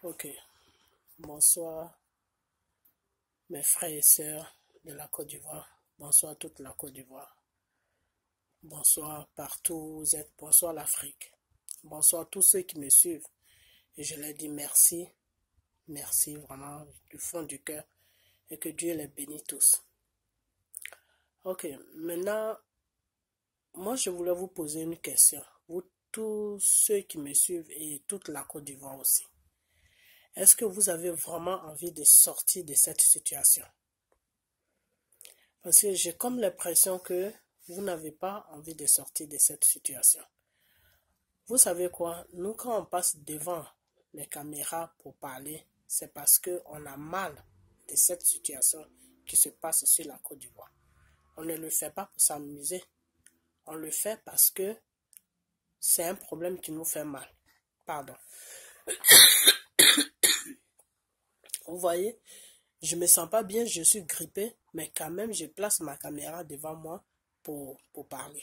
Ok, bonsoir mes frères et sœurs de la Côte d'Ivoire. Bonsoir toute la Côte d'Ivoire. Bonsoir partout où vous êtes. Bonsoir l'Afrique. Bonsoir tous ceux qui me suivent. Et je leur dis merci. Merci vraiment du fond du cœur. Et que Dieu les bénisse tous. Ok, maintenant, moi je voulais vous poser une question. Vous tous ceux qui me suivent et toute la Côte d'Ivoire aussi. Est-ce que vous avez vraiment envie de sortir de cette situation? Parce que j'ai comme l'impression que vous n'avez pas envie de sortir de cette situation. Vous savez quoi? Nous, quand on passe devant les caméras pour parler, c'est parce qu'on a mal de cette situation qui se passe sur la Côte d'Ivoire. On ne le fait pas pour s'amuser. On le fait parce que c'est un problème qui nous fait mal. Pardon. Vous voyez, je me sens pas bien, je suis grippé, mais quand même, je place ma caméra devant moi pour parler.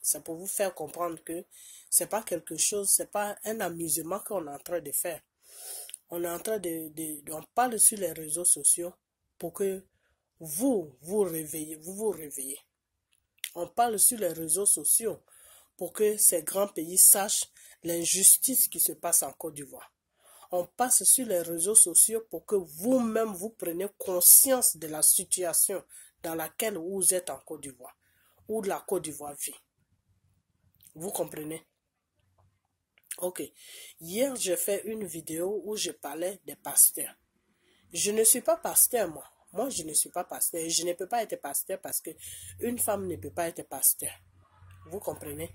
C'est pour vous faire comprendre que c'est pas quelque chose, c'est pas un amusement qu'on est en train de faire. On est en train on parle sur les réseaux sociaux pour que vous vous réveillez. On parle sur les réseaux sociaux pour que ces grands pays sachent l'injustice qui se passe en Côte d'Ivoire. On passe sur les réseaux sociaux pour que vous-même vous preniez conscience de la situation dans laquelle vous êtes en Côte d'Ivoire, où la Côte d'Ivoire vit. Vous comprenez? Ok. Hier, j'ai fait une vidéo où je parlais des pasteurs. Je ne suis pas pasteur, moi. Moi, je ne suis pas pasteur. Je ne peux pas être pasteur parce que une femme ne peut pas être pasteur. Vous comprenez?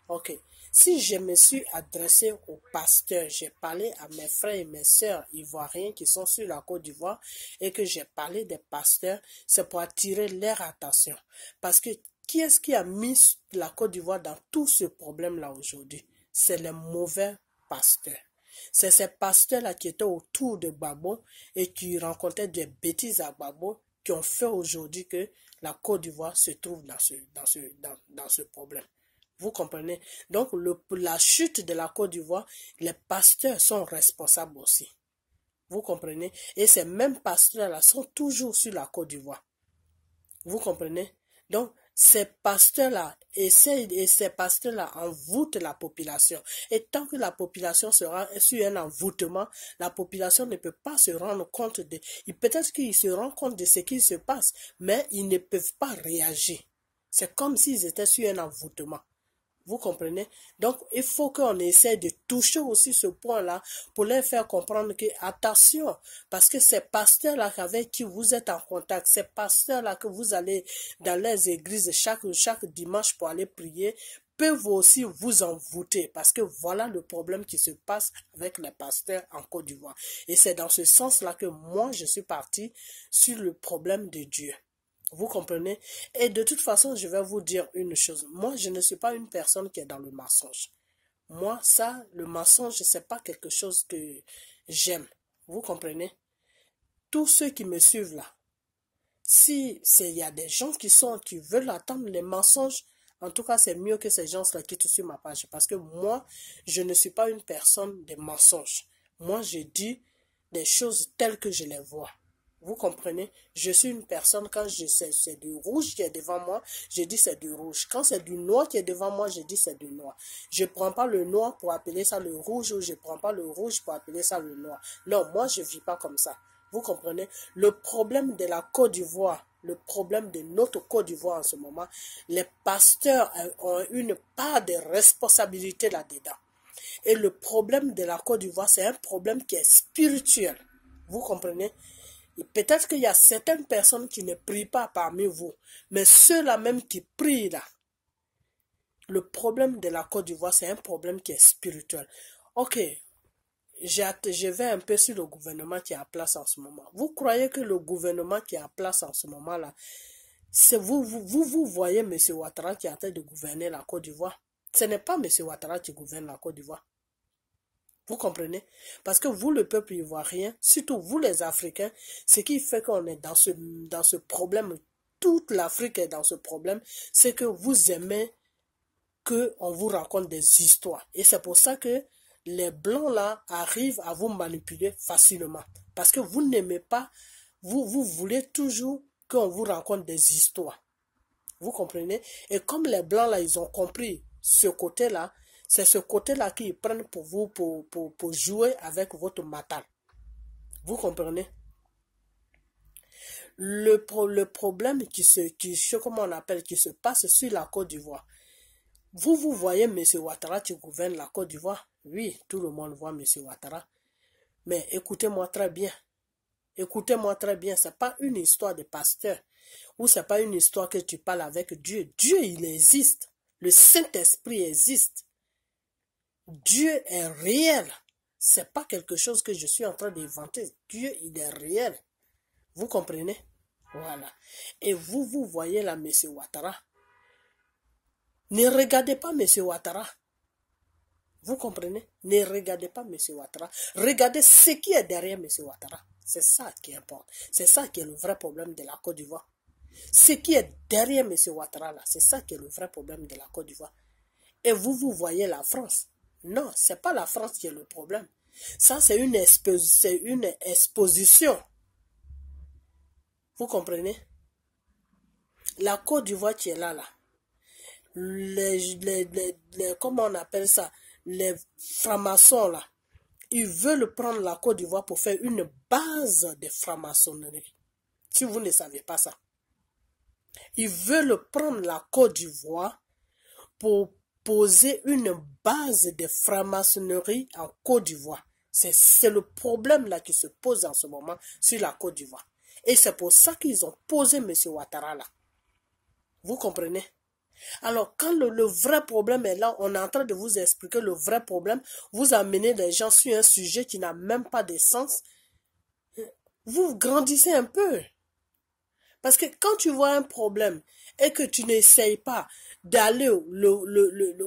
Ok. Si je me suis adressé aux pasteurs, j'ai parlé à mes frères et mes sœurs ivoiriens qui sont sur la Côte d'Ivoire et que j'ai parlé des pasteurs, c'est pour attirer leur attention. Parce que qui est-ce qui a mis la Côte d'Ivoire dans tout ce problème-là aujourd'hui? C'est les mauvais pasteurs. C'est ces pasteurs-là qui étaient autour de Gbagbo et qui rencontraient des bêtises à Gbagbo qui ont fait aujourd'hui que la Côte d'Ivoire se trouve dans ce problème. Vous comprenez? Donc, la chute de la Côte d'Ivoire, les pasteurs sont responsables aussi. Vous comprenez? Et ces mêmes pasteurs-là sont toujours sur la Côte d'Ivoire. Vous comprenez? Donc, ces pasteurs-là essayent et ces pasteurs-là envoûtent la population. Et tant que la population sera sur un envoûtement, la population ne peut pas se rendre compte de... Peut-être qu'ils se rendent compte de ce qui se passe, mais ils ne peuvent pas réagir. C'est comme s'ils étaient sur un envoûtement. Vous comprenez? Donc, il faut qu'on essaie de toucher aussi ce point-là pour leur faire comprendre que, attention, parce que ces pasteurs-là avec qui vous êtes en contact, ces pasteurs-là que vous allez dans les églises chaque dimanche pour aller prier, peuvent aussi vous envoûter parce que voilà le problème qui se passe avec les pasteurs en Côte d'Ivoire. Et c'est dans ce sens-là que moi, je suis parti sur le problème de Dieu. Vous comprenez? Et de toute façon, je vais vous dire une chose. Moi, je ne suis pas une personne qui est dans le mensonge. Moi, ça, le mensonge, c'est pas quelque chose que j'aime. Vous comprenez? Tous ceux qui me suivent là, si il y a des gens qui veulent attendre les mensonges, en tout cas, c'est mieux que ces gens-là quittent sur ma page. Parce que moi, je ne suis pas une personne de mensonges. Moi, je dis des choses telles que je les vois. Vous comprenez? Je suis une personne, quand c'est du rouge qui est devant moi, je dis c'est du rouge. Quand c'est du noir qui est devant moi, je dis c'est du noir. Je ne prends pas le noir pour appeler ça le rouge ou je ne prends pas le rouge pour appeler ça le noir. Non, moi, je ne vis pas comme ça. Vous comprenez? Le problème de la Côte d'Ivoire, le problème de notre Côte d'Ivoire en ce moment, les pasteurs ont une part de responsabilité là-dedans. Et le problème de la Côte d'Ivoire, c'est un problème qui est spirituel. Vous comprenez? Peut-être qu'il y a certaines personnes qui ne prient pas parmi vous, mais ceux-là même qui prient là, le problème de la Côte d'Ivoire, c'est un problème qui est spirituel. Ok, je vais un peu sur le gouvernement qui est en place en ce moment. Vous croyez que le gouvernement qui est en place en ce moment-là, c'est vous voyez M. Ouattara qui est en train de gouverner la Côte d'Ivoire. Ce n'est pas M. Ouattara qui gouverne la Côte d'Ivoire. Vous comprenez? Parce que vous, le peuple ivoirien, surtout vous les Africains, ce qui fait qu'on est dans ce problème, toute l'Afrique est dans ce problème, c'est que vous aimez qu'on vous raconte des histoires. Et c'est pour ça que les Blancs là arrivent à vous manipuler facilement. Parce que vous n'aimez pas, vous voulez toujours qu'on vous raconte des histoires. Vous comprenez? Et comme les Blancs là, ils ont compris ce côté-là, c'est ce côté-là qu'ils prennent pour vous, pour jouer avec votre matal. Vous comprenez? Le problème comment on appelle, qui se passe sur la Côte d'Ivoire. Vous voyez M. Ouattara qui gouverne la Côte d'Ivoire. Oui, tout le monde voit M. Ouattara. Mais écoutez-moi très bien. Écoutez-moi très bien. Ce n'est pas une histoire de pasteur. Ou ce n'est pas une histoire que tu parles avec Dieu. Dieu, il existe. Le Saint-Esprit existe. Dieu est réel. Ce n'est pas quelque chose que je suis en train d'inventer. Dieu, il est réel. Vous comprenez? Voilà. Et vous voyez là, M. Ouattara. Ne regardez pas M. Ouattara. Vous comprenez? Ne regardez pas M. Ouattara. Regardez ce qui est derrière M. Ouattara. C'est ça qui importe. C'est ça qui est le vrai problème de la Côte d'Ivoire. Ce qui est derrière M. Ouattara, là, c'est ça qui est le vrai problème de la Côte d'Ivoire. Et vous voyez la France. Non, ce n'est pas la France qui est le problème. Ça, c'est une exposition. Vous comprenez? La Côte d'Ivoire qui est là. Comment on appelle ça? Les francs-maçons là. Ils veulent prendre la Côte d'Ivoire pour faire une base de franc-maçonnerie. Si vous ne savez pas ça. Ils veulent prendre la Côte d'Ivoire pour poser une base de franc-maçonnerie en Côte d'Ivoire. C'est le problème là qui se pose en ce moment sur la Côte d'Ivoire. Et c'est pour ça qu'ils ont posé M. Ouattara là. Vous comprenez? Alors, quand le vrai problème est là, on est en train de vous expliquer le vrai problème. Vous amenez les gens sur un sujet qui n'a même pas de sens. Vous grandissez un peu. Parce que quand tu vois un problème et que tu n'essayes pas d'aller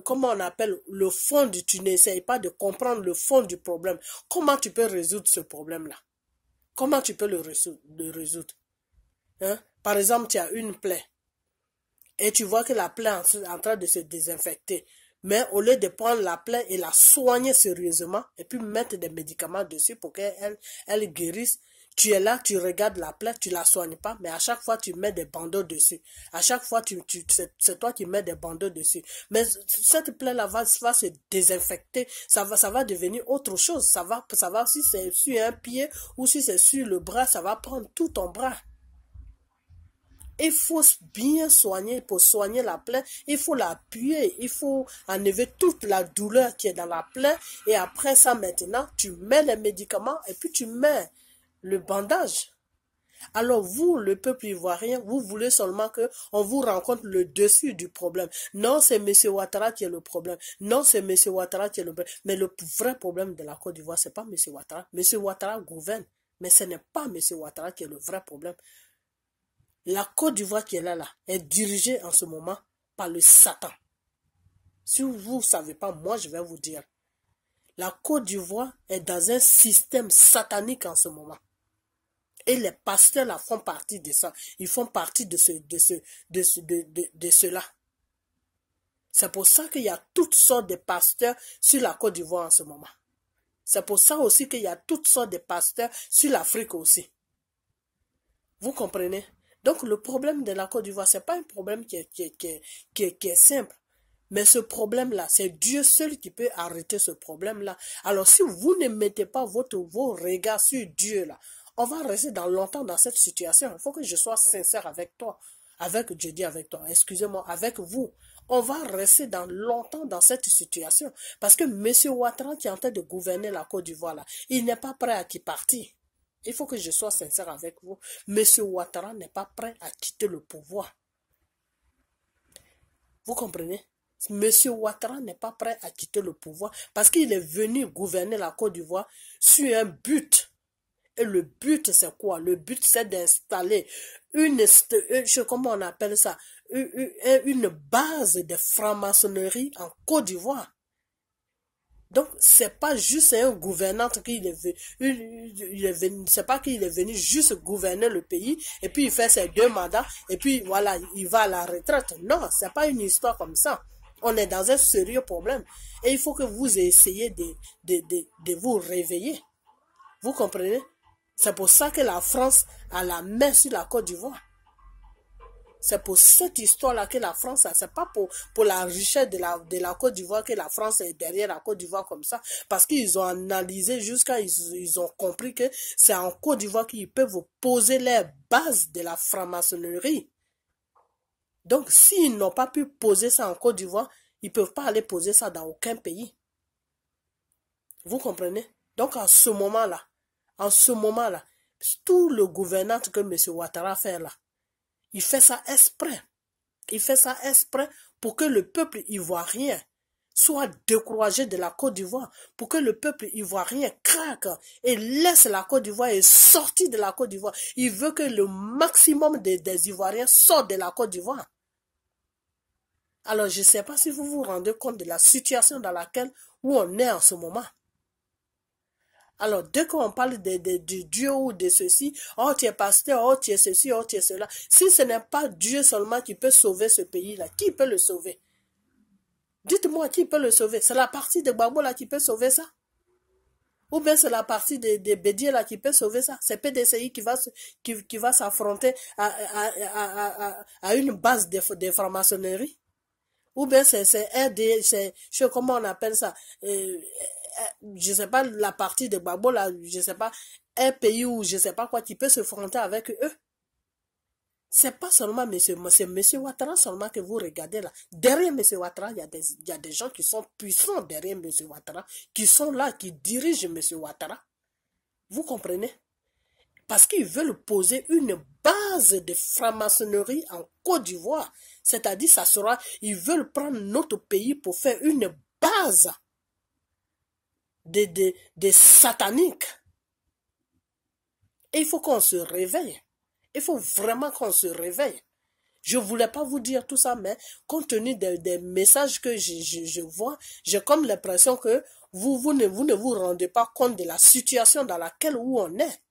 comment on appelle le fond, tu n'essayes pas de comprendre le fond du problème, comment tu peux résoudre ce problème-là? Comment tu peux le résoudre? Hein? Par exemple, tu as une plaie. Et tu vois que la plaie est en train de se désinfecter. Mais au lieu de prendre la plaie et la soigner sérieusement, et puis mettre des médicaments dessus pour qu'elle guérisse, tu es là, tu regardes la plaie, tu ne la soignes pas, mais à chaque fois, tu mets des bandeaux dessus. À chaque fois, c'est toi qui mets des bandeaux dessus. Mais cette plaie-là va se désinfecter, ça va devenir autre chose. Ça va, si c'est sur un pied ou si c'est sur le bras, ça va prendre tout ton bras. Il faut bien soigner, pour soigner la plaie, il faut l'appuyer, il faut enlever toute la douleur qui est dans la plaie et après ça maintenant, tu mets les médicaments et puis tu mets le bandage. Alors vous, le peuple ivoirien, vous voulez seulement qu'on vous rencontre le dessus du problème. Non, c'est M. Ouattara qui est le problème. Non, c'est M. Ouattara qui est le problème. Mais le vrai problème de la Côte d'Ivoire, ce n'est pas M. Ouattara. M. Ouattara gouverne, mais ce n'est pas M. Ouattara qui est le vrai problème. La Côte d'Ivoire qui est là est dirigée en ce moment par le Satan. Si vous ne savez pas, moi je vais vous dire. La Côte d'Ivoire est dans un système satanique en ce moment. Et les pasteurs là font partie de ça. Ils font partie de cela. C'est pour ça qu'il y a toutes sortes de pasteurs sur la Côte d'Ivoire en ce moment. C'est pour ça aussi qu'il y a toutes sortes de pasteurs sur l'Afrique aussi. Vous comprenez? Donc le problème de la Côte d'Ivoire, ce n'est pas un problème qui est simple. Mais ce problème-là, c'est Dieu seul qui peut arrêter ce problème-là. Alors si vous ne mettez pas vos regards sur Dieu, là, on va rester longtemps dans cette situation. Il faut que je sois sincère avec toi. Excusez-moi, avec vous. On va rester longtemps dans cette situation. Parce que M. Ouattara qui est en train de gouverner la Côte d'Ivoire, là, il n'est pas prêt à partir. Il faut que je sois sincère avec vous. M. Ouattara n'est pas prêt à quitter le pouvoir. Vous comprenez? M. Ouattara n'est pas prêt à quitter le pouvoir parce qu'il est venu gouverner la Côte d'Ivoire sur un but. Et le but, c'est quoi? Le but, c'est d'installer comment on appelle ça? Une base de franc-maçonnerie en Côte d'Ivoire. Donc, c'est pas juste un gouvernant qu'il est venu, c'est pas qu'il est venu juste gouverner le pays, et puis il fait ses 2 mandats, et puis voilà, il va à la retraite. Non, c'est pas une histoire comme ça. On est dans un sérieux problème. Et il faut que vous essayiez de vous réveiller. Vous comprenez? C'est pour ça que la France a la main sur la Côte d'Ivoire. C'est pour cette histoire-là que la France a. C'est pas pour la richesse de la Côte d'Ivoire que la France est derrière la Côte d'Ivoire comme ça. Parce qu'ils ont analysé jusqu'à ils ont compris que c'est en Côte d'Ivoire qu'ils peuvent vous poser les bases de la franc-maçonnerie. Donc, s'ils n'ont pas pu poser ça en Côte d'Ivoire, ils ne peuvent pas aller poser ça dans aucun pays. Vous comprenez? Donc, en ce moment-là, tout le gouvernement que M. Ouattara fait là, il fait ça exprès. Il fait ça exprès pour que le peuple ivoirien soit découragé de la Côte d'Ivoire, pour que le peuple ivoirien craque et laisse la Côte d'Ivoire et sortir de la Côte d'Ivoire. Il veut que le maximum des Ivoiriens sortent de la Côte d'Ivoire. Alors, je ne sais pas si vous vous rendez compte de la situation dans laquelle où on est en ce moment. Alors, dès qu'on parle de Dieu ou de ceci, oh, tu es pasteur, oh, tu es ceci, oh, tu es cela. Si ce n'est pas Dieu seulement qui peut sauver ce pays-là, qui peut le sauver? Dites-moi, qui peut le sauver? C'est la partie de Gbagbo là qui peut sauver ça? Ou bien c'est la partie de Bédier là qui peut sauver ça? C'est PDCI qui va s'affronter à une base de franc-maçonnerie? Ou bien c'est comment on appelle ça? Je sais pas, la partie de Gbagbo là, je sais pas, un pays ou je sais pas quoi qui peut se fronter avec eux. C'est pas seulement c'est monsieur Ouattara seulement que vous regardez là. Derrière monsieur Ouattara, il y a des gens qui sont puissants derrière monsieur Ouattara, qui sont là, qui dirigent monsieur Ouattara. Vous comprenez? Parce qu'ils veulent poser une base de franc-maçonnerie en Côte d'Ivoire. C'est-à-dire, ils veulent prendre notre pays pour faire une base de sataniques. Et il faut qu'on se réveille. Il faut vraiment qu'on se réveille. Je ne voulais pas vous dire tout ça, mais compte tenu des messages que je vois, j'ai comme l'impression que vous ne vous rendez pas compte de la situation dans laquelle où on est.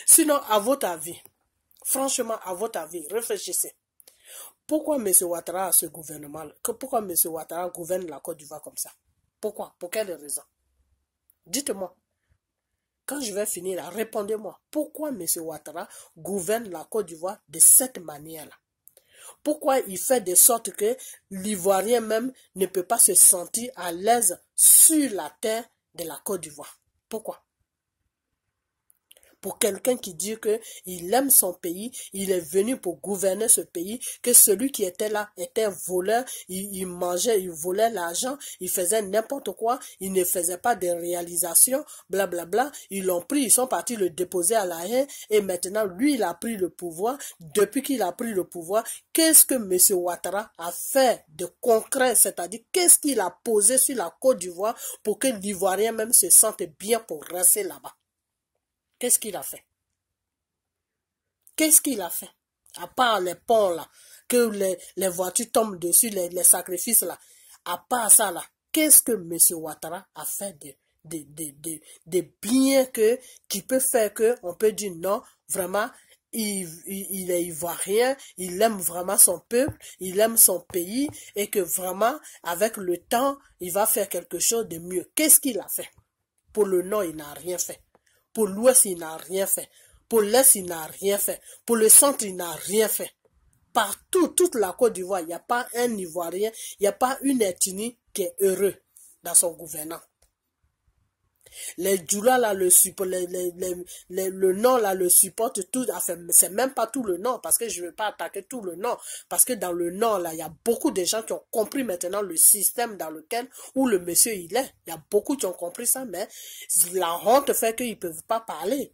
Sinon, à votre avis, franchement, à votre avis, réfléchissez. Pourquoi M. Ouattara a ce gouvernement-là? Pourquoi M. Ouattara gouverne la Côte d'Ivoire comme ça? Pourquoi? Pour quelle raison? Dites-moi. Quand je vais finir là, répondez-moi. Pourquoi M. Ouattara gouverne la Côte d'Ivoire de cette manière-là? Pourquoi il fait de sorte que l'Ivoirien même ne peut pas se sentir à l'aise sur la terre de la Côte d'Ivoire? Pourquoi? Pour quelqu'un qui dit qu'il aime son pays, il est venu pour gouverner ce pays, que celui qui était là était voleur, il mangeait, il volait l'argent, il faisait n'importe quoi, il ne faisait pas de réalisation, blablabla. Ils l'ont pris, ils sont partis le déposer à La Haye et maintenant, lui, il a pris le pouvoir. Depuis qu'il a pris le pouvoir, qu'est-ce que M. Ouattara a fait de concret? C'est-à-dire, qu'est-ce qu'il a posé sur la Côte d'Ivoire pour que l'Ivoirien même se sente bien pour rester là-bas? Qu'est-ce qu'il a fait? Qu'est-ce qu'il a fait? À part les ponts là, que les voitures tombent dessus, les sacrifices là. À part ça là, qu'est-ce que M. Ouattara a fait de bien qui peut faire qu'on peut dire non, vraiment, il est ivoirien, il aime vraiment son peuple, il aime son pays et que vraiment, avec le temps, il va faire quelque chose de mieux. Qu'est-ce qu'il a fait? Pour le nord, il n'a rien fait. Pour l'ouest, il n'a rien fait. Pour l'est, il n'a rien fait. Pour le centre, il n'a rien fait. Partout, toute la Côte d'Ivoire, il n'y a pas un Ivoirien, il n'y a pas une ethnie qui est heureux dans son gouvernement. Les Djoula là le supportent, le Nord là le supporte tout, enfin, c'est même pas tout le Nord, parce que je ne veux pas attaquer tout le Nord, parce que dans le Nord là, il y a beaucoup de gens qui ont compris maintenant le système dans lequel, où le monsieur il est. Il y a beaucoup qui ont compris ça, mais la honte fait qu'ils ne peuvent pas parler.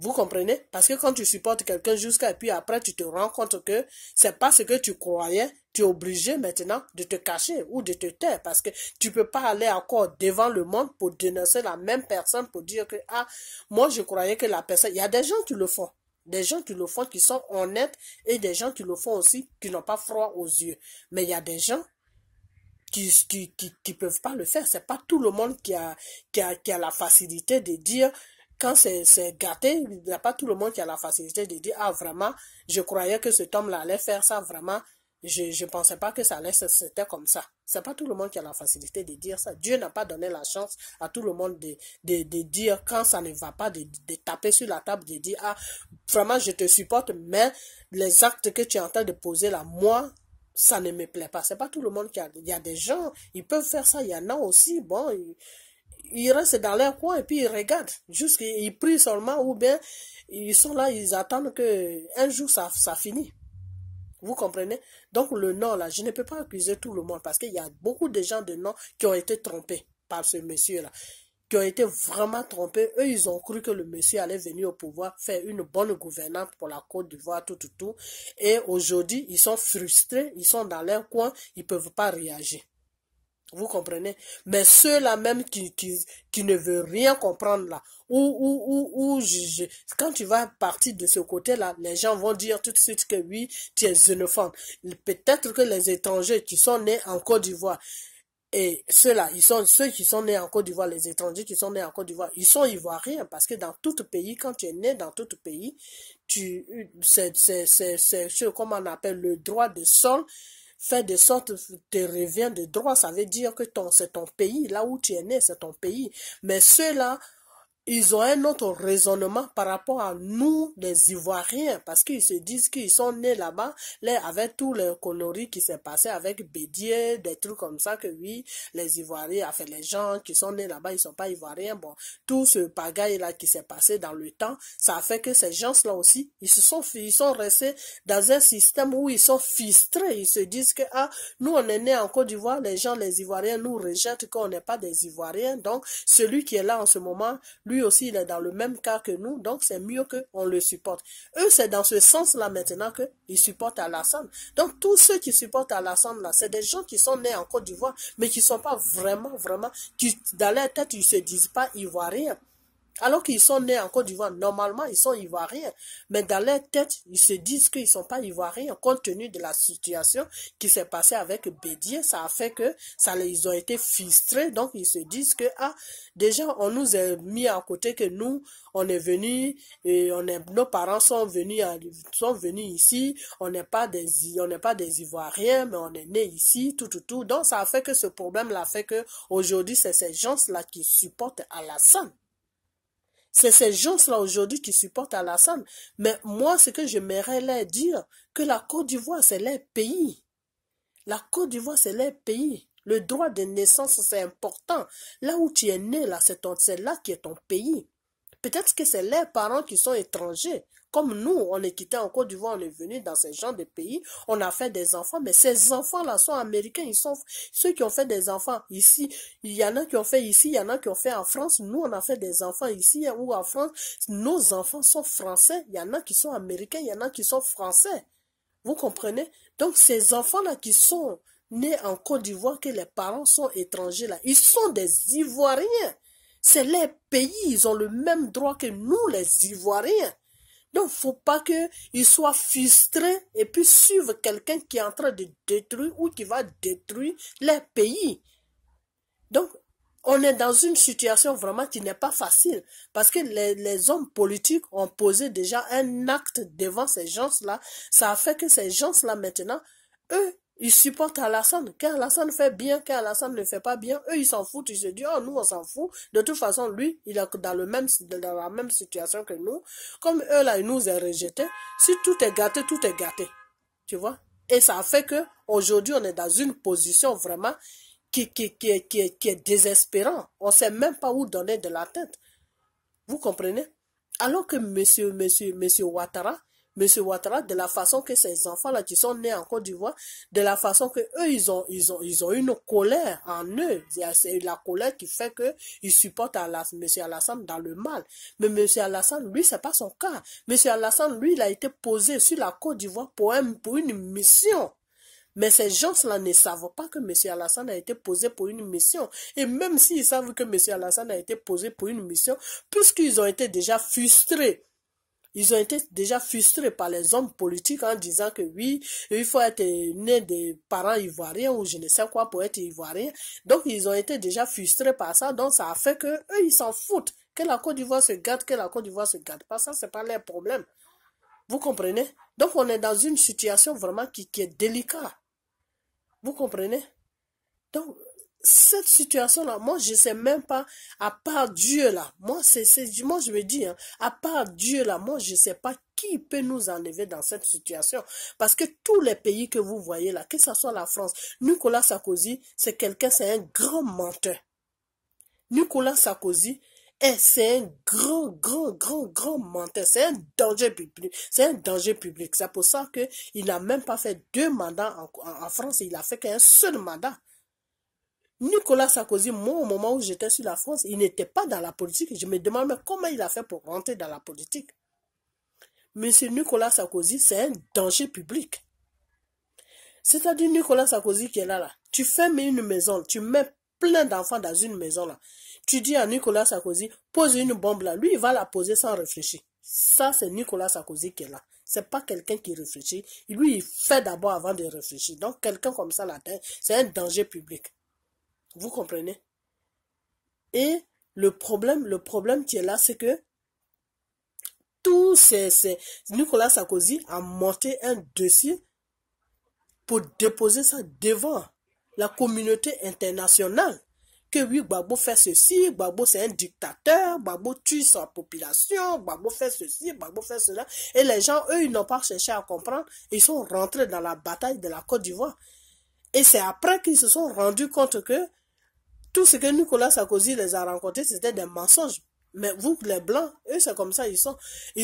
Vous comprenez? Parce que quand tu supportes quelqu'un jusqu'à et puis après tu te rends compte que c'est pas ce que tu croyais, tu es obligé maintenant de te cacher ou de te taire parce que tu peux pas aller encore devant le monde pour dénoncer la même personne pour dire que ah, moi je croyais que la personne, il y a des gens qui le font. Des gens qui le font qui sont honnêtes et des gens qui le font aussi qui n'ont pas froid aux yeux. Mais il y a des gens qui peuvent pas le faire. C'est pas tout le monde qui a la facilité de dire quand c'est gâté, il n'y a pas tout le monde qui a la facilité de dire, ah vraiment, je croyais que cet homme-là allait faire ça, vraiment, Je ne pensais pas que ça allait, c'était comme ça. C'est pas tout le monde qui a la facilité de dire ça. Dieu n'a pas donné la chance à tout le monde de dire quand ça ne va pas, de taper sur la table, de dire, ah, vraiment, je te supporte, mais les actes que tu es en train de poser là, moi, ça ne me plaît pas. C'est pas tout le monde qui a, il y a des gens, ils peuvent faire ça, il y en a aussi, bon, ils restent dans leur coin et puis ils regardent. Juste qu'ils prient seulement ou bien ils sont là, ils attendent que un jour ça finit. Vous comprenez? Donc le non, là, je ne peux pas accuser tout le monde parce qu'il y a beaucoup de gens de non qui ont été trompés par ce monsieur-là, qui ont été vraiment trompés. Eux, ils ont cru que le monsieur allait venir au pouvoir, faire une bonne gouvernance pour la Côte d'Ivoire, tout. Et aujourd'hui, ils sont frustrés, ils sont dans leur coin, ils ne peuvent pas réagir. Vous comprenez? Mais ceux-là même qui ne veulent rien comprendre là, quand tu vas partir de ce côté-là, les gens vont dire tout de suite que oui, tu es xénophobe. Peut-être que les étrangers qui sont nés en Côte d'Ivoire, et ceux-là, ceux qui sont nés en Côte d'Ivoire, les étrangers qui sont nés en Côte d'Ivoire, ils sont ivoiriens parce que dans tout pays, quand tu es né dans tout pays, comment on appelle le droit de sol, fait de sorte te revient de droit, ça veut dire que c'est ton pays, là où tu es né, c'est ton pays. Mais ceux-là, ils ont un autre raisonnement par rapport à nous, les Ivoiriens, parce qu'ils se disent qu'ils sont nés là-bas, là, avec tous les conneries qui s'est passé avec Bédier, des trucs comme ça, que oui, les Ivoiriens, enfin, les gens qui sont nés là-bas, ils sont pas Ivoiriens, bon, tout ce pagaille-là qui s'est passé dans le temps, ça a fait que ces gens-là aussi, ils sont restés dans un système où ils sont frustrés, ils se disent que, ah, nous, on est nés en Côte d'Ivoire, les gens, les Ivoiriens nous rejettent qu'on n'est pas des Ivoiriens, donc, celui qui est là en ce moment, lui aussi, il est dans le même cas que nous, donc c'est mieux qu'on le supporte. Eux, c'est dans ce sens-là maintenant qu'ils supportent Alassane. Donc, tous ceux qui supportent Alassane, là, c'est des gens qui sont nés en Côte d'Ivoire, mais qui ne sont pas vraiment, qui, dans leur tête, ils ne se disent pas ivoiriens. Alors qu'ils sont nés en Côte d'Ivoire, normalement, ils sont ivoiriens. Mais dans leur tête, ils se disent qu'ils ne sont pas ivoiriens. Compte tenu de la situation qui s'est passée avec Bédier, ça a fait que ils ont été frustrés. Donc, ils se disent que, ah, déjà, on nous a mis à côté que nous, on est venus, et nos parents sont venus ici. On n'est pas des Ivoiriens, mais on est nés ici, tout. Donc, ça a fait que ce problème-là fait que, aujourd'hui, c'est ces gens-là qui supportent Alassane. C'est ces gens-là aujourd'hui qui supportent Alassane. Mais moi, ce que j'aimerais leur dire, que la Côte d'Ivoire, c'est leur pays. La Côte d'Ivoire, c'est leur pays. Le droit de naissance, c'est important. Là où tu es né, là, c'est là qui est ton pays. Peut-être que c'est leurs parents qui sont étrangers. Comme nous, on est quitté en Côte d'Ivoire, on est venu dans ce genre de pays, on a fait des enfants, mais ces enfants-là sont américains, ils sont ceux qui ont fait des enfants ici. Il y en a qui ont fait ici, il y en a qui ont fait en France. Nous, on a fait des enfants ici ou en France. Nos enfants sont français, il y en a qui sont américains, il y en a qui sont français. Vous comprenez? Donc, ces enfants-là qui sont nés en Côte d'Ivoire, que les parents sont étrangers, là, ils sont des Ivoiriens. C'est leur pays, ils ont le même droit que nous, les Ivoiriens. Donc, faut pas qu'ils soient frustrés et puis suivre quelqu'un qui est en train de détruire ou qui va détruire leur pays. Donc, on est dans une situation vraiment qui n'est pas facile parce que les hommes politiques ont posé déjà un acte devant ces gens-là. Ça a fait que ces gens-là maintenant, eux, ils supportent Alassane. Quand Alassane fait bien, quand Alassane ne fait pas bien, eux, ils s'en foutent. Ils se disent, oh, nous, on s'en fout. De toute façon, lui, il est dans la même situation que nous. Comme eux, là, ils nous ont rejetés. Si tout est gâté, tout est gâté. Tu vois? Et ça a fait que aujourd'hui, on est dans une position vraiment qui est désespérant. On ne sait même pas où donner de la tête. Vous comprenez? Alors que monsieur Ouattara, de la façon que ces enfants-là qui sont nés en Côte d'Ivoire, de la façon que eux, ils ont une colère en eux. C'est la colère qui fait que ils supportent monsieur Alassane dans le mal. Mais monsieur Alassane, lui, c'est pas son cas. Monsieur Alassane, lui, il a été posé sur la Côte d'Ivoire pour une mission. Mais ces gens-là ne savent pas que M. Alassane a été posé pour une mission. Et même s'ils savent que M. Alassane a été posé pour une mission, puisqu'ils ont été déjà frustrés, ils ont été déjà frustrés par les hommes politiques en disant que oui, il faut être né des parents ivoiriens ou je ne sais quoi pour être ivoirien. Donc, ils ont été déjà frustrés par ça. Donc, ça a fait que eux, ils s'en foutent. Que la Côte d'Ivoire se gâte, que la Côte d'Ivoire se gâte pas. Ça, c'est pas leur problème. Vous comprenez? Donc, on est dans une situation vraiment qui est délicate. Vous comprenez? Donc, cette situation-là, moi, je ne sais même pas, à part Dieu là, moi, moi je me dis, hein, à part Dieu là, moi, je ne sais pas qui peut nous enlever dans cette situation. Parce que tous les pays que vous voyez là, que ce soit la France, Nicolas Sarkozy, c'est quelqu'un, c'est un grand menteur. Nicolas Sarkozy, c'est un grand menteur. C'est un danger public. C'est un danger public. C'est pour ça qu'il n'a même pas fait 2 mandats en France. Il a fait qu'un seul mandat. Nicolas Sarkozy, moi, au moment où j'étais sur la France, il n'était pas dans la politique. Je me demande même comment il a fait pour rentrer dans la politique. Monsieur Nicolas Sarkozy, c'est un danger public. C'est-à-dire Nicolas Sarkozy qui est là. Tu fermes une maison, tu mets plein d'enfants dans une maison là. Tu dis à Nicolas Sarkozy, pose une bombe là. Lui, il va la poser sans réfléchir. Ça, c'est Nicolas Sarkozy qui est là. C'est pas quelqu'un qui réfléchit. Lui, il fait d'abord avant de réfléchir. Donc, quelqu'un comme ça là, c'est un danger public. Vous comprenez? Et le problème qui est là, c'est que Nicolas Sarkozy a monté un dossier pour déposer ça devant la communauté internationale. Que oui, Gbagbo fait ceci, Gbagbo c'est un dictateur, Gbagbo tue sa population, Gbagbo fait ceci, Gbagbo fait cela. Et les gens, eux, ils n'ont pas cherché à comprendre. Ils sont rentrés dans la bataille de la Côte d'Ivoire. Et c'est après qu'ils se sont rendus compte que tout ce que Nicolas Sarkozy les a rencontrés, c'était des mensonges. Mais vous, les Blancs, eux, c'est comme ça, ils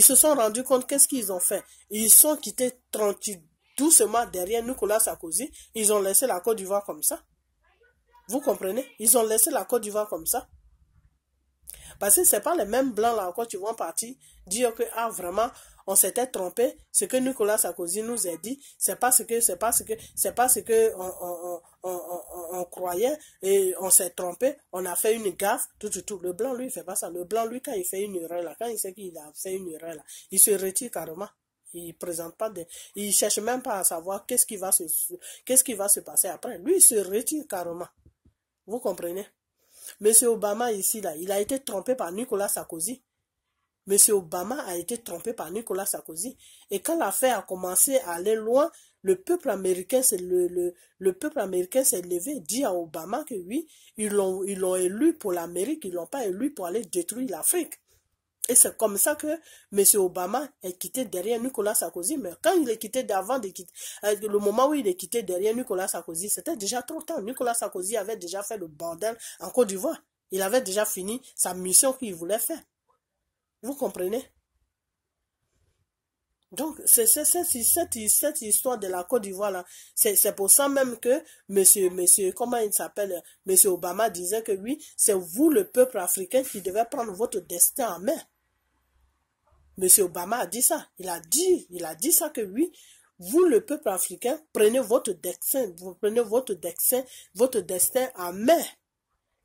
se sont rendus compte, qu'est-ce qu'ils ont fait? Ils sont quittés tranquilles, doucement derrière Nicolas Sarkozy. Ils ont laissé la Côte d'Ivoire comme ça. Vous comprenez? Ils ont laissé la Côte d'Ivoire comme ça. Parce que ce n'est pas les mêmes Blancs là encore qui vont partir dire que, ah, vraiment, on s'était trompé. Ce que Nicolas Sarkozy nous a dit, c'est pas ce que on croyait et on s'est trompé, on a fait une gaffe, tout. Le Blanc, lui, il fait pas ça. Le Blanc, lui, quand il fait une erreur là, quand il sait qu'il a fait une erreur là, il se retire carrément. Il présente pas il cherche même pas à savoir qu'est-ce qui va se passer après. Lui, il se retire carrément. Vous comprenez? Monsieur Obama ici, là, il a été trompé par Nicolas Sarkozy. Monsieur Obama a été trompé par Nicolas Sarkozy. Et quand l'affaire a commencé à aller loin, le peuple américain s'est levé, dit à Obama que oui, ils l'ont élu pour l'Amérique, ils l'ont pas élu pour aller détruire l'Afrique. Et c'est comme ça que M. Obama est quitté derrière Nicolas Sarkozy. Mais quand il est quitté le moment où il est quitté derrière Nicolas Sarkozy, c'était déjà trop tard. Nicolas Sarkozy avait déjà fait le bordel en Côte d'Ivoire. Il avait déjà fini sa mission qu'il voulait faire. Vous comprenez? Donc, c'est cette histoire de la Côte d'Ivoire là. C'est pour ça même que comment il s'appelle? Monsieur Obama disait que oui, c'est vous le peuple africain qui devez prendre votre destin en main. Monsieur Obama a dit ça. Il a dit ça que oui, vous le peuple africain, prenez votre destin en main.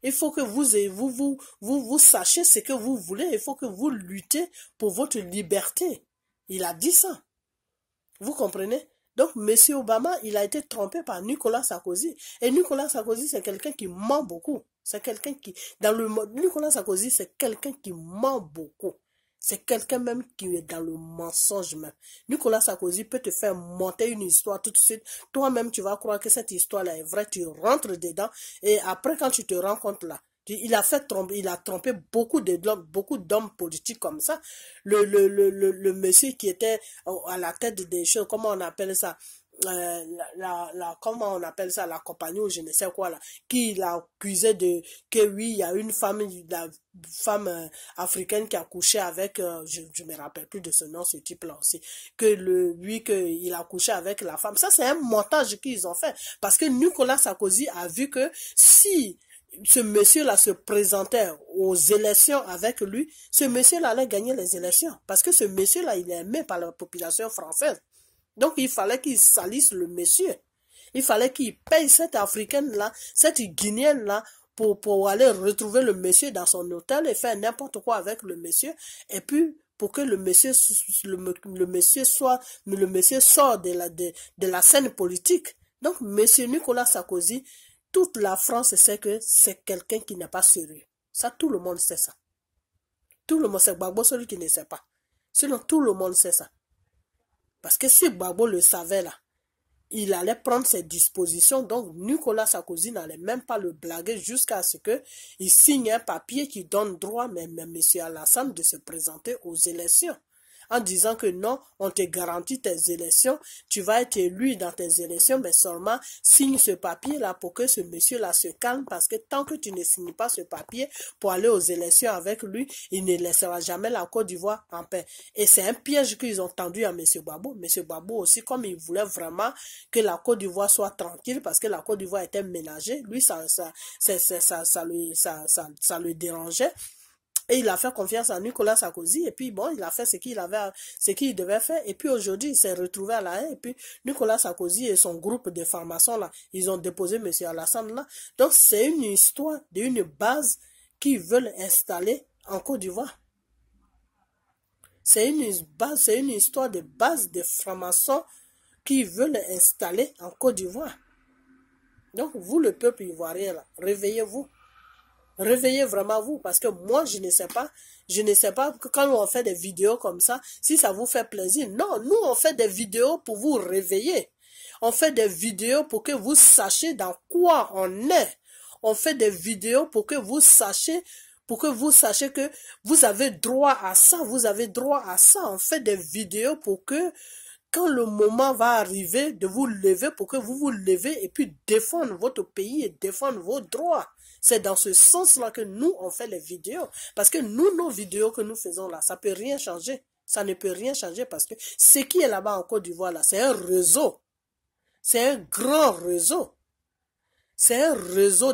Il faut que vous sachiez ce que vous voulez. Il faut que vous luttez pour votre liberté. Il a dit ça. Vous comprenez? Donc, M. Obama, il a été trompé par Nicolas Sarkozy. Et Nicolas Sarkozy, c'est quelqu'un qui ment beaucoup. C'est quelqu'un qui, Nicolas Sarkozy, c'est quelqu'un qui ment beaucoup. C'est quelqu'un même qui est dans le mensonge même. Nicolas Sarkozy peut te faire monter une histoire tout de suite. Toi-même, tu vas croire que cette histoire-là est vraie. Tu rentres dedans. Et après, quand tu te rends compte là, il a trompé beaucoup d'hommes politiques comme ça. Le monsieur qui était à la tête des choses, comment on appelle ça? Comment on appelle ça, la compagnie ou je ne sais quoi là, qui l'a accusé que oui, il y a une femme, la femme africaine qui a couché avec, je me rappelle plus de ce nom, ce type là aussi, qu'il a couché avec la femme. Ça, c'est un montage qu'ils ont fait. Parce que Nicolas Sarkozy a vu que si ce monsieur-là se présentait aux élections avec lui, ce monsieur-là allait gagner les élections. Parce que ce monsieur-là, il est aimé par la population française. Donc, il fallait qu'il salisse le monsieur. Il fallait qu'il paye cette Africaine-là, cette Guinéenne-là, pour aller retrouver le monsieur dans son hôtel et faire n'importe quoi avec le monsieur. Et puis, pour que le monsieur sort de la scène politique. Donc, monsieur Nicolas Sarkozy, toute la France sait que c'est quelqu'un qui n'est pas sérieux. Ça, tout le monde sait ça. Tout le monde sait. Gbagbo, celui qui ne sait pas. Sinon, tout le monde sait ça. Parce que si Gbagbo le savait là, il allait prendre ses dispositions. Donc, Nicolas Sarkozy n'allait même pas le blaguer jusqu'à ce qu'il signe un papier qui donne droit, même M. Alassane, de se présenter aux élections. En disant que non, on te garantit tes élections, tu vas être élu dans tes élections, mais seulement signe ce papier-là pour que ce monsieur-là se calme, parce que tant que tu ne signes pas ce papier pour aller aux élections avec lui, il ne laissera jamais la Côte d'Ivoire en paix. Et c'est un piège qu'ils ont tendu à M. Gbagbo. M. Gbagbo aussi, comme il voulait vraiment que la Côte d'Ivoire soit tranquille, parce que la Côte d'Ivoire était ménagée, lui, ça le dérangeait. Et il a fait confiance à Nicolas Sarkozy. Et puis, bon, il a fait ce qu'il devait faire. Et puis, aujourd'hui, il s'est retrouvé à la haie. Et puis, Nicolas Sarkozy et son groupe de francs-maçons, là, ils ont déposé M. Alassane, là. Donc, c'est une histoire d'une base qu'ils veulent installer en Côte d'Ivoire. C'est une histoire de base de francs-maçons qu'ils veulent installer en Côte d'Ivoire. Donc, vous, le peuple ivoirien, là, réveillez-vous. Réveillez vraiment vous, parce que moi, je ne sais pas que quand on fait des vidéos comme ça, si ça vous fait plaisir. Non, nous, on fait des vidéos pour vous réveiller. On fait des vidéos pour que vous sachiez dans quoi on est. On fait des vidéos pour que vous sachiez que vous avez droit à ça, vous avez droit à ça. On fait des vidéos pour que quand le moment va arriver de vous lever, pour que vous vous levez et puis défendre votre pays et défendre vos droits. C'est dans ce sens-là que nous, on fait les vidéos. Parce que nous, nos vidéos que nous faisons là, ça ne peut rien changer. Ça ne peut rien changer parce que ce qui est là-bas en Côte d'Ivoire, là, c'est un réseau. C'est un grand réseau. C'est un réseau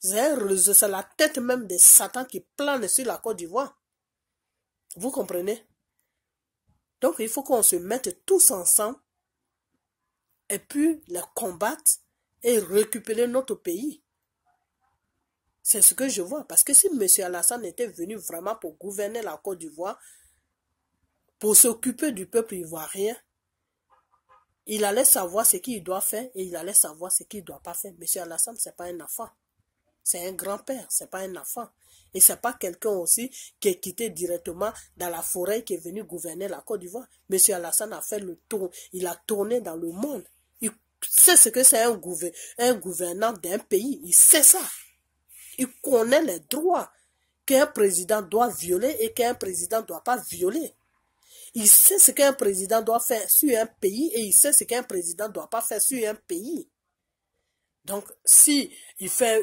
c'est la tête même de Satan qui plane sur la Côte d'Ivoire. Vous comprenez? Donc, il faut qu'on se mette tous ensemble et puis les combattre et récupérer notre pays. C'est ce que je vois. Parce que si M. Alassane était venu vraiment pour gouverner la Côte d'Ivoire, pour s'occuper du peuple ivoirien, il allait savoir ce qu'il doit faire et il allait savoir ce qu'il ne doit pas faire. M. Alassane, ce n'est pas un enfant. C'est un grand-père, ce n'est pas un enfant. Et ce n'est pas quelqu'un aussi qui est quitté directement dans la forêt qui est venu gouverner la Côte d'Ivoire. M. Alassane a fait le tour, il a tourné dans le monde. Il sait ce que c'est un gouvernant d'un pays, il sait ça. Il connaît les droits qu'un président doit violer et qu'un président ne doit pas violer. Il sait ce qu'un président doit faire sur un pays et il sait ce qu'un président ne doit pas faire sur un pays. Donc, si il fait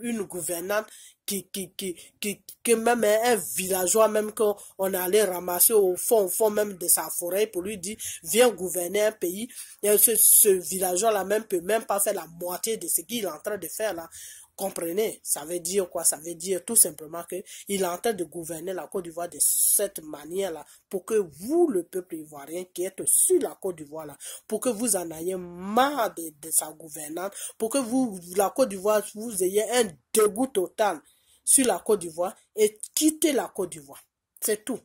une gouvernante que même un villageois, même qu'on allait ramasser au fond même de sa forêt pour lui dire, viens gouverner un pays, et ce villageois-là même peut même pas faire la moitié de ce qu'il est en train de faire là. Comprenez, ça veut dire quoi? Ça veut dire tout simplement qu'il est en train de gouverner la Côte d'Ivoire de cette manière-là pour que vous, le peuple ivoirien qui êtes sur la Côte d'Ivoire, là, pour que vous en ayez marre de sa gouvernance, pour que vous, la Côte d'Ivoire, vous ayez un dégoût total sur la Côte d'Ivoire et quittez la Côte d'Ivoire. C'est tout.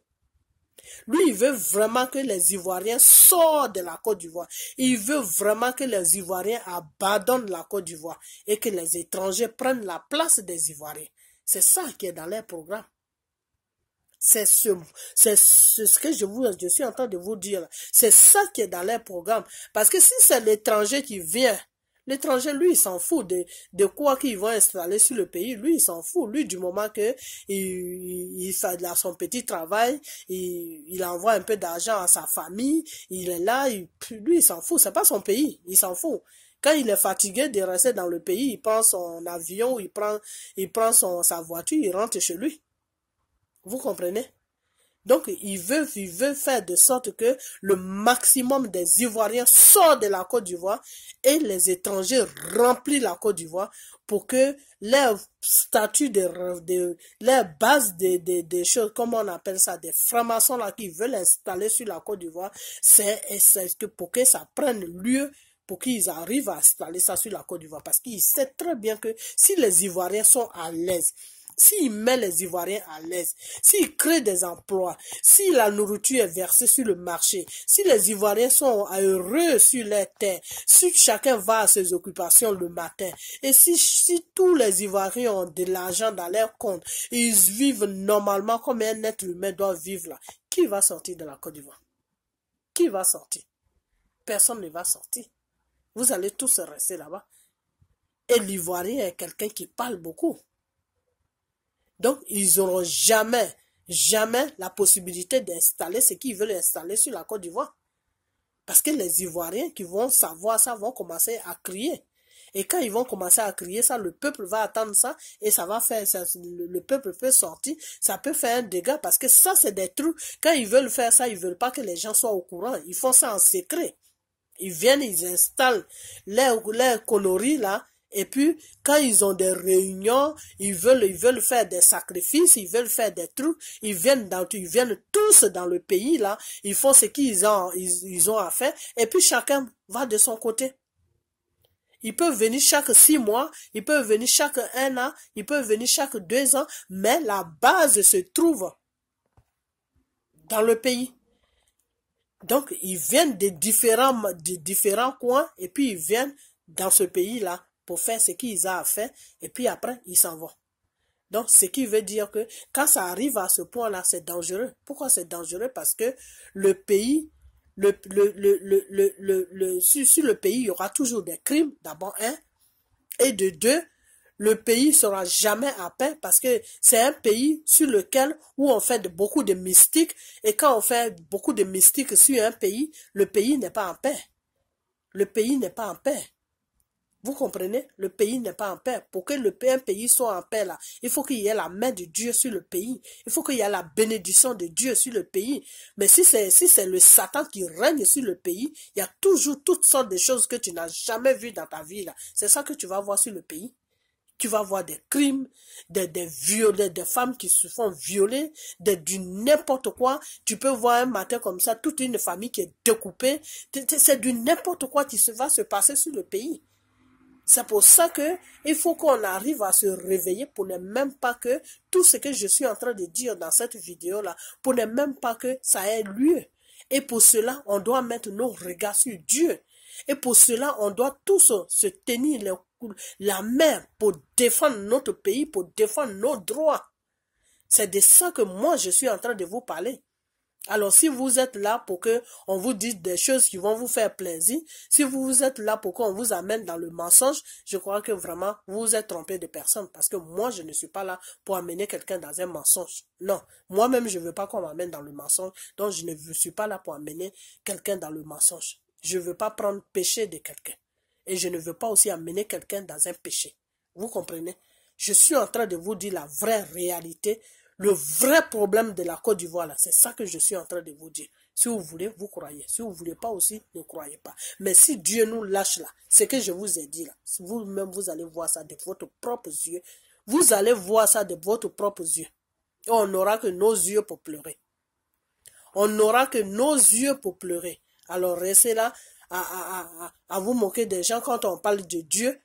Lui, il veut vraiment que les Ivoiriens sortent de la Côte d'Ivoire. Il veut vraiment que les Ivoiriens abandonnent la Côte d'Ivoire et que les étrangers prennent la place des Ivoiriens. C'est ça qui est dans leur programme. C'est ce que je suis en train de vous dire. C'est ça qui est dans leur programme. Parce que si c'est l'étranger qui vient, l'étranger, lui, il s'en fout de quoi qu'ils vont installer sur le pays. Lui, il s'en fout. Lui, du moment que il fait son petit travail, il envoie un peu d'argent à sa famille, il est là, lui, il s'en fout. C'est pas son pays. Il s'en fout. Quand il est fatigué de rester dans le pays, il prend son avion, il prend sa voiture, il rentre chez lui. Vous comprenez? Donc, il veut faire de sorte que le maximum des Ivoiriens sortent de la Côte d'Ivoire et les étrangers remplissent la Côte d'Ivoire pour que leur statut leur base des choses, comment on appelle ça, des francs-maçons là qui veulent installer sur la Côte d'Ivoire, c'est que pour que ça prenne lieu, pour qu'ils arrivent à installer ça sur la Côte d'Ivoire. Parce qu'ils savent très bien que si les Ivoiriens sont à l'aise, s'il met les Ivoiriens à l'aise, s'il crée des emplois, si la nourriture est versée sur le marché, si les Ivoiriens sont heureux sur leur terre, si chacun va à ses occupations le matin, et si tous les Ivoiriens ont de l'argent dans leur compte, ils vivent normalement comme un être humain doit vivre là, qui va sortir de la Côte d'Ivoire? qui va sortir? Personne ne va sortir. Vous allez tous rester là-bas. Et l'Ivoirien est quelqu'un qui parle beaucoup. Donc, ils n'auront jamais la possibilité d'installer ce qu'ils veulent installer sur la Côte d'Ivoire. Parce que les Ivoiriens qui vont savoir ça vont commencer à crier. Et quand ils vont commencer à crier ça, le peuple va attendre ça et ça va faire ça. Le peuple peut sortir, ça peut faire un dégât parce que ça, c'est des trucs. Quand ils veulent faire ça, ils veulent pas que les gens soient au courant. Ils font ça en secret. Ils viennent, ils installent leurs conneries là. Et puis, quand ils ont des réunions, ils veulent faire des sacrifices, ils veulent faire des trucs, ils viennent tous dans le pays là, ils font ce qu'ils ont à faire, et puis chacun va de son côté. Ils peuvent venir chaque 6 mois, ils peuvent venir chaque 1 an, ils peuvent venir chaque 2 ans, mais la base se trouve dans le pays. Donc, ils viennent de différents coins, et puis ils viennent dans ce pays-là pour faire ce qu'ils ont à faire, et puis après, ils s'en vont. Donc, ce qui veut dire que quand ça arrive à ce point-là, c'est dangereux. Pourquoi c'est dangereux? Parce que le pays, sur le pays, il y aura toujours des crimes, d'abord, et de deux, le pays sera jamais en paix parce que c'est un pays sur lequel où on fait beaucoup de mystiques, et quand on fait beaucoup de mystiques sur un pays, le pays n'est pas en paix. Le pays n'est pas en paix. Vous comprenez? Le pays n'est pas en paix. Pour que un pays soit en paix, là, il faut qu'il y ait la main de Dieu sur le pays. Il faut qu'il y ait la bénédiction de Dieu sur le pays. Mais si c'est le Satan qui règne sur le pays, il y a toujours toutes sortes de choses que tu n'as jamais vues dans ta vie, là. C'est ça que tu vas voir sur le pays. Tu vas voir des crimes, des femmes qui se font violer, du n'importe quoi. Tu peux voir un matin comme ça, toute une famille qui est découpée. C'est du n'importe quoi qui va se passer sur le pays. C'est pour ça que il faut qu'on arrive à se réveiller pour ne même pas que tout ce que je suis en train de dire dans cette vidéo-là, pour ne même pas que ça ait lieu. Et pour cela, on doit mettre nos regards sur Dieu. Et pour cela, on doit tous se tenir la main pour défendre notre pays, pour défendre nos droits. C'est de ça que moi, je suis en train de vous parler. Alors, si vous êtes là pour que on vous dise des choses qui vont vous faire plaisir, si vous êtes là pour qu'on vous amène dans le mensonge, je crois que vraiment, vous vous êtes trompé de personne. Parce que moi, je ne suis pas là pour amener quelqu'un dans un mensonge. Non, moi-même, je ne veux pas qu'on m'amène dans le mensonge. Donc, je ne suis pas là pour amener quelqu'un dans le mensonge. Je ne veux pas prendre péché de quelqu'un. Et je ne veux pas aussi amener quelqu'un dans un péché. Vous comprenez? Je suis en train de vous dire la vraie réalité. Le vrai problème de la Côte d'Ivoire, là, c'est ça que je suis en train de vous dire. Si vous voulez, vous croyez. Si vous ne voulez pas aussi, ne croyez pas. Mais si Dieu nous lâche là, ce que je vous ai dit là, vous-même, vous allez voir ça de votre propres yeux. Vous allez voir ça de votre propres yeux. Et on n'aura que nos yeux pour pleurer. On n'aura que nos yeux pour pleurer. Alors, restez là à vous moquer des gens quand on parle de Dieu.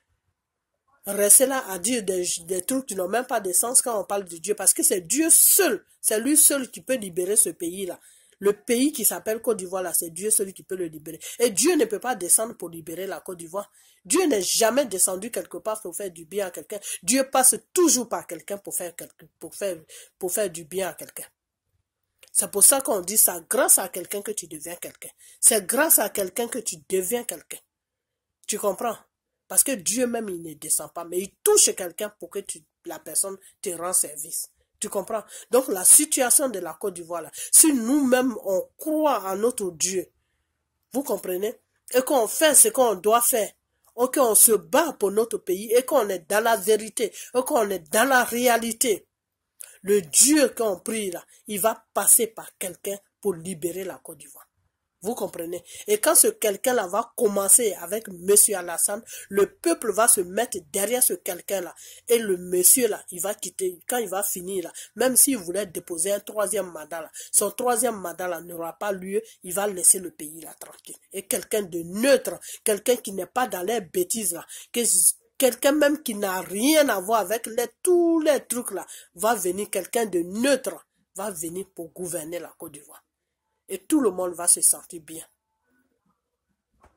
Restez là à dire des trucs qui n'ont même pas de sens quand on parle de Dieu. Parce que c'est Dieu seul, c'est lui seul qui peut libérer ce pays-là. Le pays qui s'appelle Côte d'Ivoire, là, c'est Dieu seul qui peut le libérer. Et Dieu ne peut pas descendre pour libérer la Côte d'Ivoire. Dieu n'est jamais descendu quelque part pour faire du bien à quelqu'un. Dieu passe toujours par quelqu'un pour faire du bien à quelqu'un. C'est pour ça qu'on dit ça, grâce à quelqu'un que tu deviens quelqu'un. C'est grâce à quelqu'un que tu deviens quelqu'un. Tu comprends? Parce que Dieu même, il ne descend pas, mais il touche quelqu'un pour que la personne te rende service. Tu comprends? Donc, la situation de la Côte d'Ivoire, là, si nous-mêmes, on croit en notre Dieu, vous comprenez? Et qu'on fait ce qu'on doit faire, et qu'on se bat pour notre pays, et qu'on est dans la vérité, et qu'on est dans la réalité, le Dieu qu'on prie là, il va passer par quelqu'un pour libérer la Côte d'Ivoire. Vous comprenez? Et quand ce quelqu'un-là va commencer avec monsieur Alassane, le peuple va se mettre derrière ce quelqu'un-là. Et le monsieur-là, il va quitter, quand il va finir là, même s'il voulait déposer un troisième mandat là, son troisième mandat là n'aura pas lieu, il va laisser le pays là tranquille. Et quelqu'un de neutre, quelqu'un qui n'est pas dans les bêtises là, quelqu'un même qui n'a rien à voir avec tous les trucs là, va venir, quelqu'un de neutre, va venir pour gouverner la Côte d'Ivoire. Et tout le monde va se sentir bien.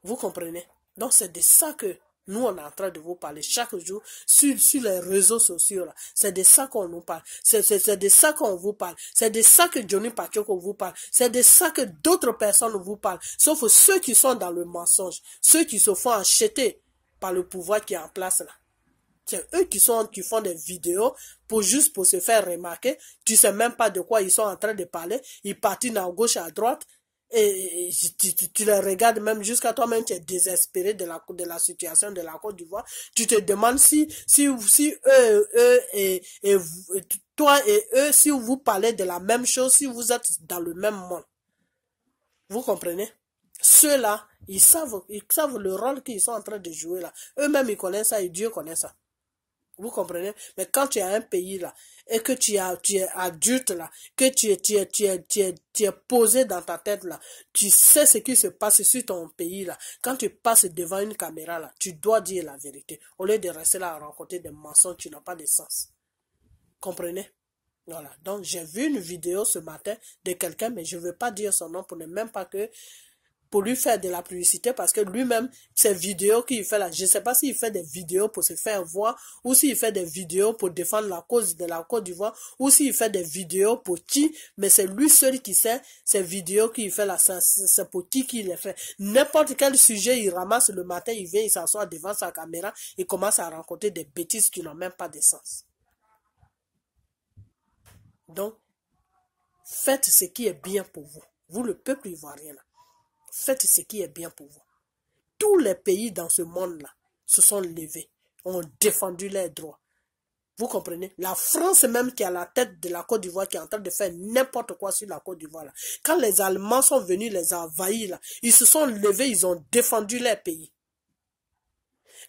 Vous comprenez? Donc c'est de ça que Nous, on est en train de vous parler chaque jour sur les réseaux sociaux. Là. C'est de ça qu'on nous parle. C'est de ça qu'on vous parle. C'est de ça que Johnny Pacheco vous parle. C'est de ça que d'autres personnes vous parlent. Sauf ceux qui sont dans le mensonge. Ceux qui se font acheter par le pouvoir qui est en place là. C'est eux qui font des vidéos pour se faire remarquer. Tu sais même pas de quoi ils sont en train de parler. Ils patinent à gauche, à droite. Et tu les regardes même jusqu'à toi-même, tu es désespéré de la situation de la Côte d'Ivoire. Tu te demandes si toi et eux, si vous parlez de la même chose, si vous êtes dans le même monde. Vous comprenez? Ceux-là, ils savent le rôle qu'ils sont en train de jouer là. Eux-mêmes, ils connaissent ça et Dieu connaît ça. Vous comprenez? Mais quand tu as un pays là, et que tu es adulte là, que tu es posé dans ta tête là, tu sais ce qui se passe sur ton pays là. Quand tu passes devant une caméra là, tu dois dire la vérité. Au lieu de rester là à raconter des mensonges qui n'ont pas de sens. Comprenez? Voilà. Donc, j'ai vu une vidéo ce matin de quelqu'un, mais je ne veux pas dire son nom pour ne même pas que pour lui faire de la publicité parce que lui-même, ces vidéos qu'il fait là, je ne sais pas s'il fait des vidéos pour se faire voir ou s'il fait des vidéos pour défendre la cause de la Côte d'Ivoire ou s'il fait des vidéos pour qui, mais c'est lui seul qui sait ces vidéos qu'il fait là, c'est pour qui les fait. N'importe quel sujet il ramasse le matin, il vient, il s'assoit devant sa caméra, il commence à raconter des bêtises qui n'ont même pas de sens. Donc, faites ce qui est bien pour vous. Vous, le peuple ivoirien là. Faites ce qui est bien pour vous. Tous les pays dans ce monde-là se sont levés, ont défendu leurs droits. Vous comprenez? La France même qui est à la tête de la Côte d'Ivoire, qui est en train de faire n'importe quoi sur la Côte d'Ivoire. Quand les Allemands sont venus les envahir, là, ils se sont levés, ils ont défendu leur pays.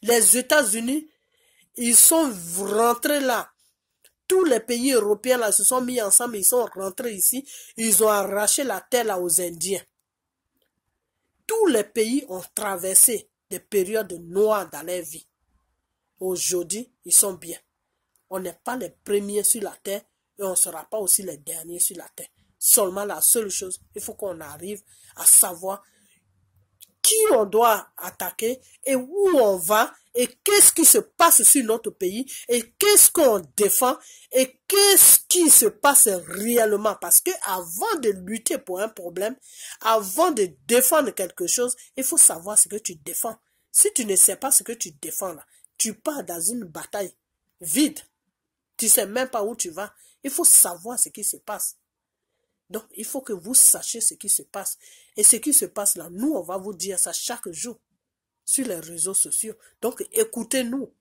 Les États-Unis, ils sont rentrés là. Tous les pays européens là se sont mis ensemble, ils sont rentrés ici, ils ont arraché la terre là aux Indiens. Tous les pays ont traversé des périodes noires dans leur vie. Aujourd'hui, ils sont bien. On n'est pas les premiers sur la terre et on ne sera pas aussi les derniers sur la terre. Seulement la seule chose, il faut qu'on arrive à savoir qui on doit attaquer et où on va et qu'est-ce qui se passe sur notre pays et qu'est-ce qu'on défend et qu'est-ce qui se passe réellement. Parce que avant de lutter pour un problème, avant de défendre quelque chose, il faut savoir ce que tu défends. Si tu ne sais pas ce que tu défends là, tu pars dans une bataille vide. Tu ne sais même pas où tu vas. Il faut savoir ce qui se passe. Donc, il faut que vous sachiez ce qui se passe. Et ce qui se passe là, nous, on va vous dire ça chaque jour sur les réseaux sociaux. Donc, écoutez-nous.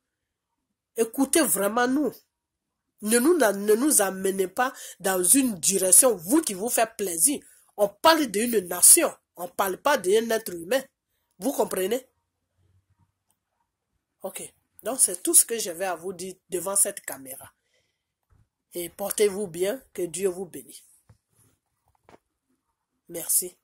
Écoutez vraiment nous. Ne nous amenez pas dans une direction, vous qui vous faites plaisir. On parle d'une nation. On ne parle pas d'un être humain. Vous comprenez? Ok. Donc, c'est tout ce que je vais à vous dire devant cette caméra. Et portez-vous bien. Que Dieu vous bénisse. Merci.